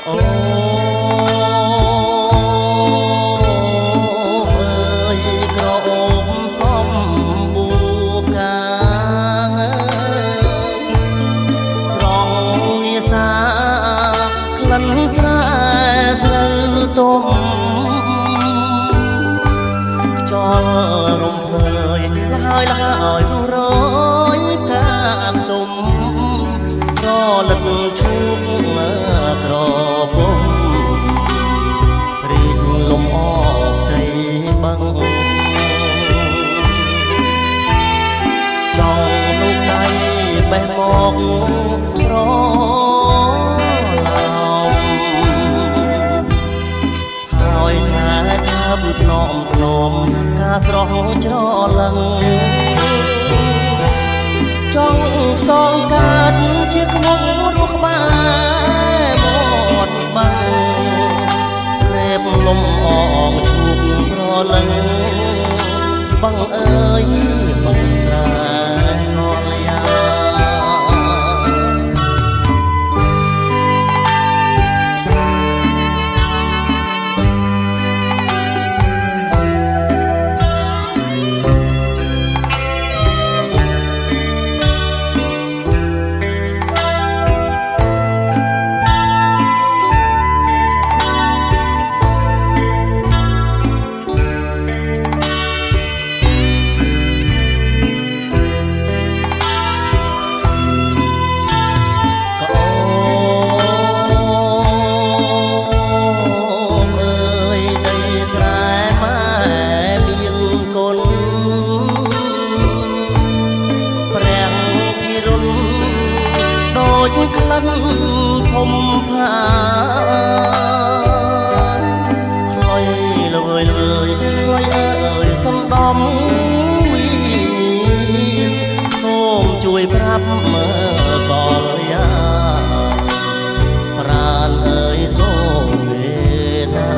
អូអើយក្រអូបសំបួកាស្រងនេសាក្លិនស្រែស្រូវទុំចលរំភើយឡើយរស់រយកាមទុំរលឹកឈូកក្រពុំរីកលំអកដីបឹងចង់នោះដៃបេះមករឡោមហើយថាថាបថ្នមថ្នមការស្រស់ច្រឡឹងចង់ផ្សងកើតជាក្នុងរស់ក្បែរមាត់បាំងក្រេបលំអងឈូករលឹងបាំងអើយបាំងស្រែកលយ៉ាក្លិនធំផាខ្លុយលវើយលវើយខ្លុយអើយសំដំវីសូមជួយប្រាប់មើលកលយ៉ាប្រានអើយសូមវេតា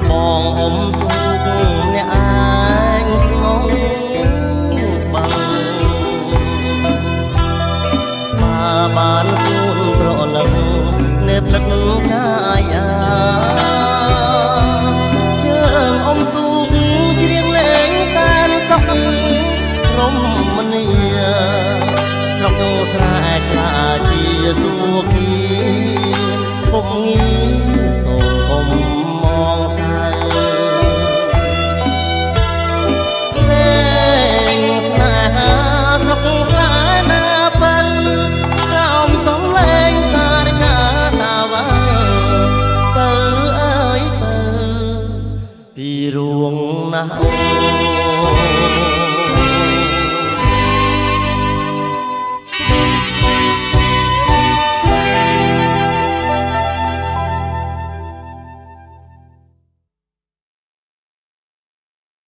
បងអ៊ំទូកអ្នកឯងក្នុងបាំងបានសួនប្រលឹងនេបលឹកកាយាយើងអ៊ំទូកច្រៀងលេងសែនសុខរមនីស្រុកស្រែក្លាជាសុខីពុំងាសូម